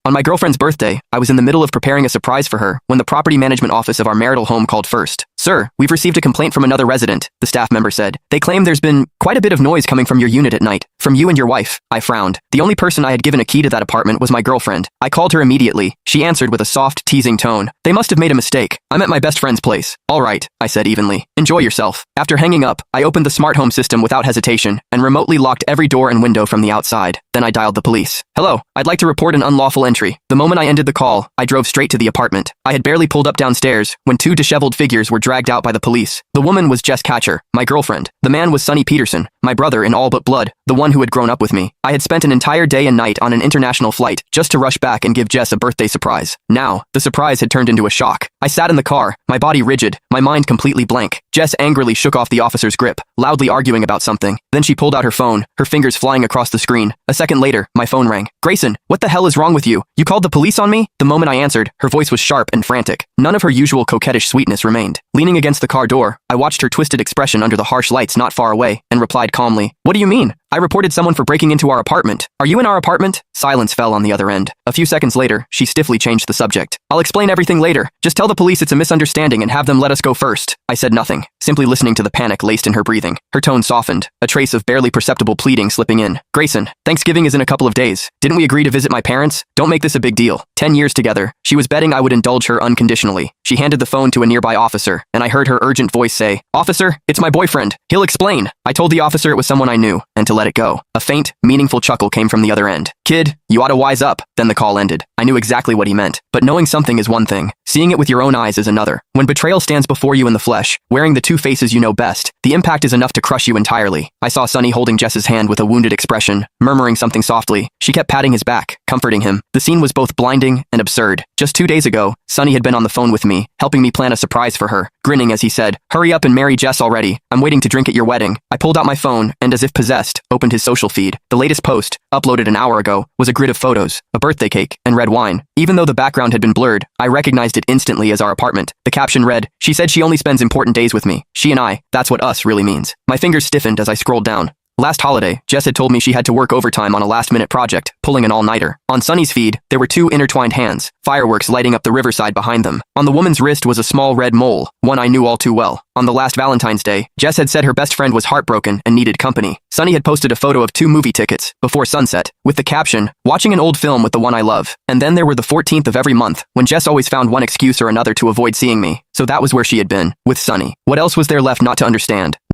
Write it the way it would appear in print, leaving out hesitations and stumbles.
On my girlfriend's birthday, I was in the middle of preparing a surprise for her when the property management office of our marital home called first. Sir, we've received a complaint from another resident, the staff member said. They claim there's been quite a bit of noise coming from your unit at night. From you and your wife. I frowned. The only person I had given a key to that apartment was my girlfriend. I called her immediately. She answered with a soft, teasing tone. They must have made a mistake. I'm at my best friend's place. All right, I said evenly. Enjoy yourself. After hanging up, I opened the smart home system without hesitation and remotely locked every door and window from the outside. Then I dialed the police. Hello, I'd like to report an unlawful entry. The moment I ended the call, I drove straight to the apartment. I had barely pulled up downstairs when two disheveled figures were dragged out by the police. The woman was Jess Catcher, my girlfriend. The man was Sonny Peterson, my brother in all but blood, the one who had grown up with me. I had spent an entire day and night on an international flight just to rush back and give Jess a birthday surprise. Now, the surprise had turned into a shock. I sat in the car, my body rigid, my mind completely blank. Jess angrily shook off the officer's grip, loudly arguing about something. Then she pulled out her phone, her fingers flying across the screen. A second later, my phone rang. Grayson, what the hell is wrong with you? You called the police on me? The moment I answered, her voice was sharp and frantic. None of her usual coquettish sweetness remained. Leaning against the car door, I watched her twisted expression under the harsh lights not far away and replied calmly, What do you mean? I reported someone for breaking into our apartment. Are you in our apartment? Silence fell on the other end. A few seconds later, she stiffly changed the subject. I'll explain everything later. Just tell the police it's a misunderstanding and have them let us go first. I said nothing, simply listening to the panic laced in her breathing. Her tone softened, a trace of barely perceptible pleading slipping in. Grayson, Thanksgiving is in a couple of days. Didn't we agree to visit my parents? Don't make this a big deal. 10 years together. She was betting I would indulge her unconditionally. She handed the phone to a nearby officer, and I heard her urgent voice say, Officer, it's my boyfriend. He'll explain. I told the officer it was someone I knew, and to let it go. A faint, meaningful chuckle came from the other end. Kid, you ought to wise up. Then the call ended. I knew exactly what he meant. But knowing something is one thing. Seeing it with your own eyes is another. When betrayal stands before you in the flesh, wearing the two faces you know best, the impact is enough to crush you entirely. I saw Sonny holding Jess's hand with a wounded expression, murmuring something softly. She kept patting his back, comforting him. The scene was both blinding and absurd. Just 2 days ago, Sonny had been on the phone with me, helping me plan a surprise for her, grinning as he said, Hurry up and marry Jess already. I'm waiting to drink at your wedding. I pulled out my phone and, as if possessed, opened his social feed. The latest post, uploaded an hour ago, was a grid of photos, a birthday cake, and red wine. Even though the background had been blurred, I recognized it instantly as our apartment. The caption read, She said she only spends important days with me. She and I, that's what us really means. My fingers stiffened as I scrolled down. Last holiday, Jess had told me she had to work overtime on a last-minute project, pulling an all-nighter. On Sonny's feed, there were two intertwined hands, fireworks lighting up the riverside behind them. On the woman's wrist was a small red mole, one I knew all too well. On the last Valentine's Day, Jess had said her best friend was heartbroken and needed company. Sonny had posted a photo of 2 movie tickets, before sunset, with the caption, Watching an old film with the one I love. And then there were the 14th of every month, when Jess always found one excuse or another to avoid seeing me. So that was where she had been, with Sonny. What else was there left not to understand?